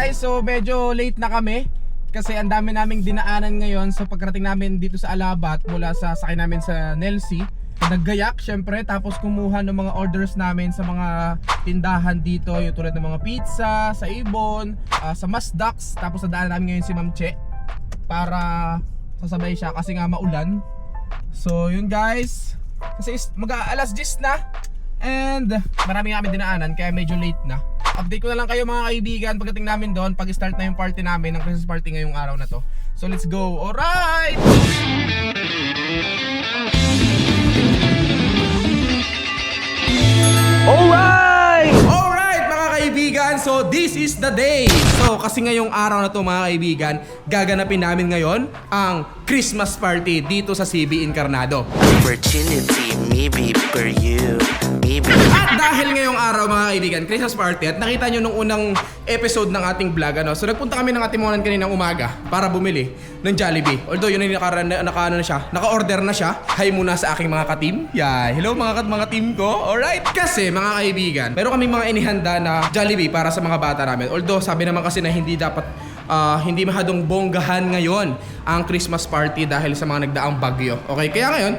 guys, so medyo late na kami kasi ang dami naming dinaanan ngayon sa pagkarating namin dito sa Alabat mula sa sakay namin sa Nelsie. Naggayak syempre, tapos kumuha ng mga orders namin sa mga tindahan dito, yung tulad ng mga pizza, sa Ibon, sa Masdax. Tapos nadaanan namin ngayon si Ma'am Che para sasabay siya kasi nga maulan. So yun guys, kasi mag-aalas 10 na and marami kami dinaanan kaya medyo late na. Update ko na lang kayo mga kaibigan pagdating namin doon pag start na yung party namin, ng Christmas party ngayong araw na to. So let's go. Alright! Alright mga kaibigan, so this is the day. So kasi ngayong araw na to mga kaibigan, gaganapin namin ngayon ang Christmas party dito sa CB Encarnado. Opportunity, maybe for you, maybe. At dahil ngayong araw mga kaibigan, Christmas party, at nakita nyo nung unang episode ng ating vlog, so nagpunta kami ng Atimonan kaninang umaga para bumili ng Jollibee. Although yun ay naka-order na siya. Hi muna sa aking mga ka-team. Yeah, hello mga team ko. Alright, kasi mga kaibigan, meron kaming mga inihanda na Jollibee para sa mga bata namin. Although sabi naman kasi na hindi dapat hindi mahadong bonggahan ngayon ang Christmas party dahil sa mga nagdaang bagyo. Okay, kaya ngayon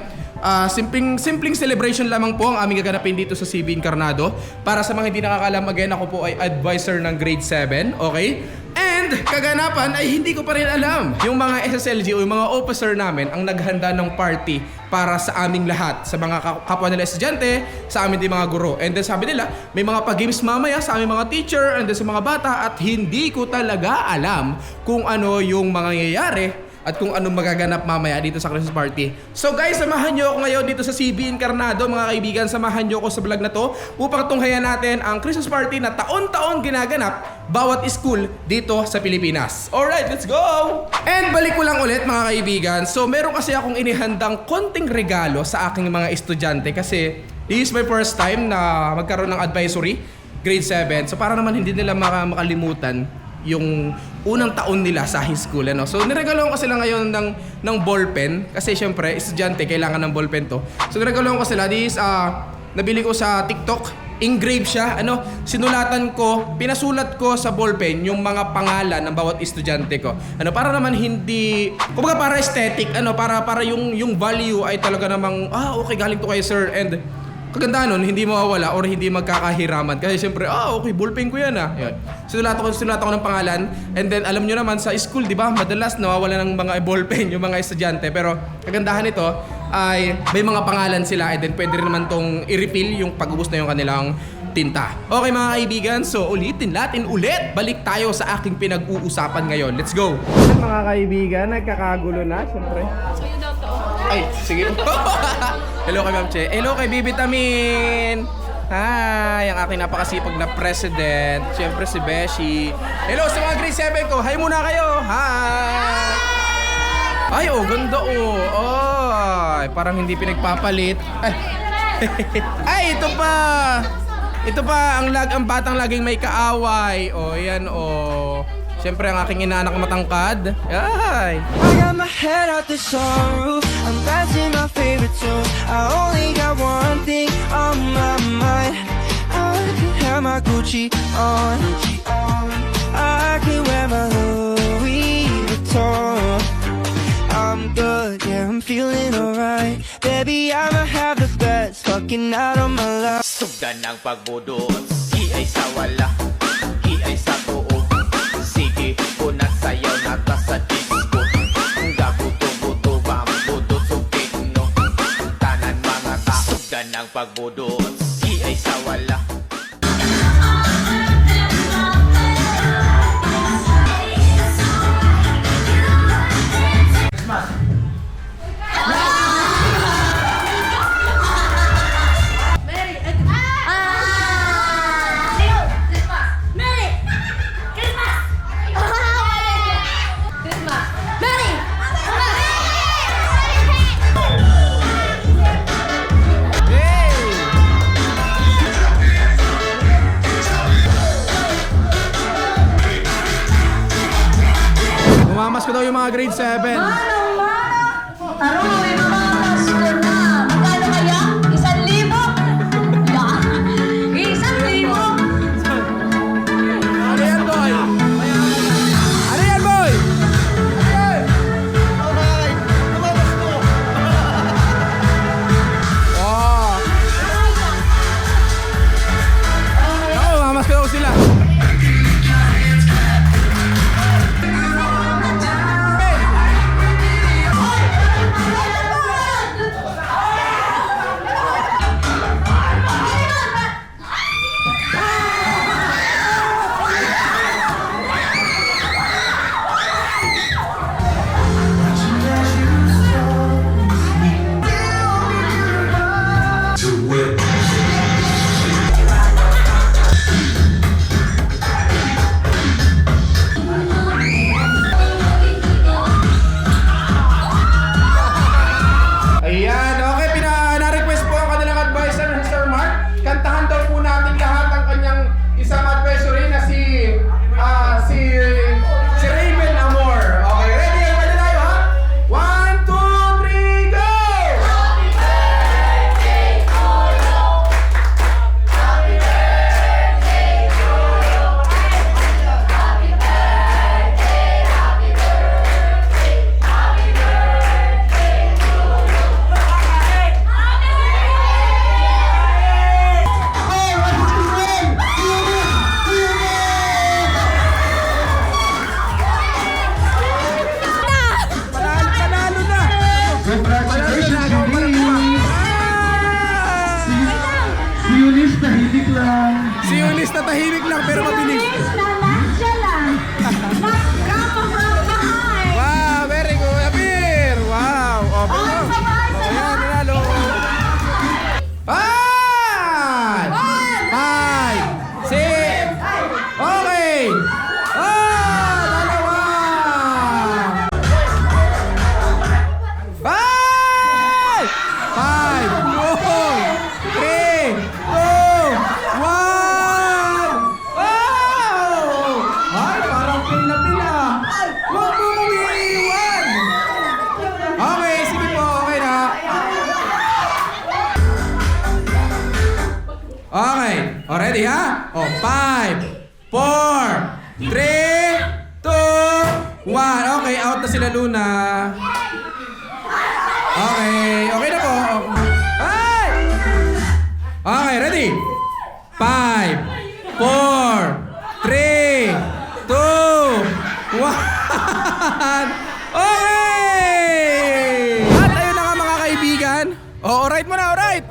simpleng celebration lamang po ang aming gaganapin dito sa CB Encarnado. Para sa mga hindi nakakalam, again, ako po ay advisor ng grade 7, okay? And kaganapan ay hindi ko pa rin alam. Yung mga SSLG o yung mga officer namin ang naghanda ng party para sa aming lahat, sa mga kapwa nila estudyante, sa amin din mga guro. And then sabi nila, may mga pa-games mamaya sa aming mga teacher and then sa mga bata, at hindi ko talaga alam kung ano yung mangyayari at kung anong magaganap mamaya dito sa Christmas party. So guys, samahan nyo ako ngayon dito sa CB Encarnado mga kaibigan. Samahan nyo ako sa vlog na to upang tunghayan natin ang Christmas party na taon-taon ginaganap bawat school dito sa Pilipinas. Alright, let's go! And balik ko lang ulit mga kaibigan. So meron kasi akong inihandang konting regalo sa aking mga estudyante kasi this is my first time na magkaroon ng advisory, grade 7. So para naman hindi nila makalimutan yung unang taon nila sa high school, ano. So niregaloan ko sila ngayon ng ballpen kasi syempre estudyante kailangan ng ballpen to. So niregaloan ko sila this nabili ko sa TikTok, engrave siya, ano, sinulatan ko, pinasulat ko sa ballpen yung mga pangalan ng bawat estudyante ko. Ano, para naman hindi, kumbaga para aesthetic, ano, para yung value ay talaga namang okay, galing to kay sir, and kagandahan nun, hindi mawawala or hindi magkakahiraman. Kasi siyempre, okay, ballpen ko yan Yun. Sinulatan ko ng pangalan. And then, alam nyo naman, sa school, di ba, madalas nawawala ng mga ballpen yung mga estudyante. Pero, kagandahan nito ay may mga pangalan sila. And then, pwede rin naman tong i-refill yung pag-ubos na yung kanilang tinta. Okay mga kaibigan, so ulitin natin ulit. Balik tayo sa aking pinag-uusapan ngayon. Let's go! Mga kaibigan, nagkakagulo na, siyempre. Ay, sige. Hello kay Ma'am Che. Hello kay Bibitamin. Hi, ang aking napakasipag na president. Siyempre si Beshi. Hello sa mga grade 7 ko. Hi muna kayo. Hi. Ay, ganda Ay, parang hindi pinagpapalit. Ay, ito pa. Ito pa ang batang laging may kaaway. Yan siyempre ang aking inaanak matangkad. Ay. I got my head out the sunroof, I'm blasting my favorite tune. I only got one thing on my mind. I can have my Gucci on, I can wear my Louis Vuitton. I'm good, yeah, I'm feeling alright. Baby, I'ma have the best fucking night of my life. Sugdan ng pagbudot, ay sa wala, ay sa buo. Sige, unang sayaw na ta sa disco. Gabuto-buto, bambuto, sugig, no. Tanan mga tao, sugdan ng pagbudot, ay sa wala. Mamas ko daw yung mga grade 7. Taro, may mga master na. Magkano kaya? 1,000? Yeah. 1,000? Ano yan, Doy? pero mabilis. Na nandiyan lang. Magkapapagpahay. Wow, very good, Apir. Wow. Ay, sabay, sabay. Ayan, nanalo. 5! 5! 6! Okay! Dalawa! 5! 5! 4! 3! 2! 1! Ay, parang pila-pila. Huwag mo kong iiwan. Okay, sige po. Okay na. Okay. O, ready ha? O, 5, 4, 3, 2, 1. Okay, out na sila Luna. Okay. Okay na po. Ay! Okay, ready? 5, 4, 3, 2, 1. Okay! At ayun na nga mga kaibigan. Oh, alright mo na, alright.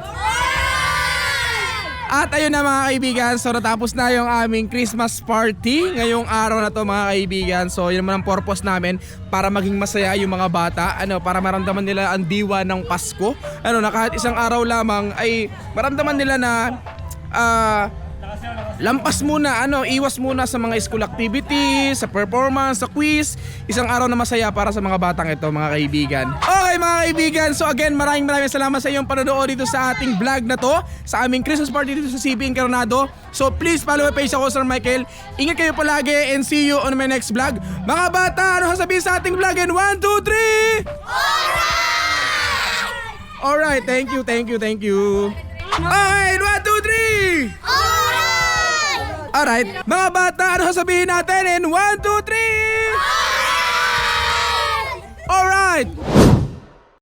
At ayun na mga kaibigan, so natapos na yung aming Christmas party ngayong araw na to mga kaibigan. So yun naman ang purpose namin, para maging masaya yung mga bata, para maramdaman nila ang diwa ng Pasko. Na kahit isang araw lamang ay maramdaman nila na lampas muna, iwas muna sa mga school activities, sa performance, sa quiz. Isang araw na masaya para sa mga batang ito mga kaibigan. Okay mga kaibigan, so again maraming salamat sa iyong panonood dito sa ating vlog na to, sa aming Christmas party dito sa CBN Coronado. So please follow my page ako, Sir Michael. Ingat kayo palagi and see you on my next vlog. Mga bata, ano sasabihin sa ating vlog? And 1, 2, 3! Alright, thank you. Alright, 1, 2, 3! Alright, mga bata, ano sasabihin natin? And 1, 2, 3! Alright!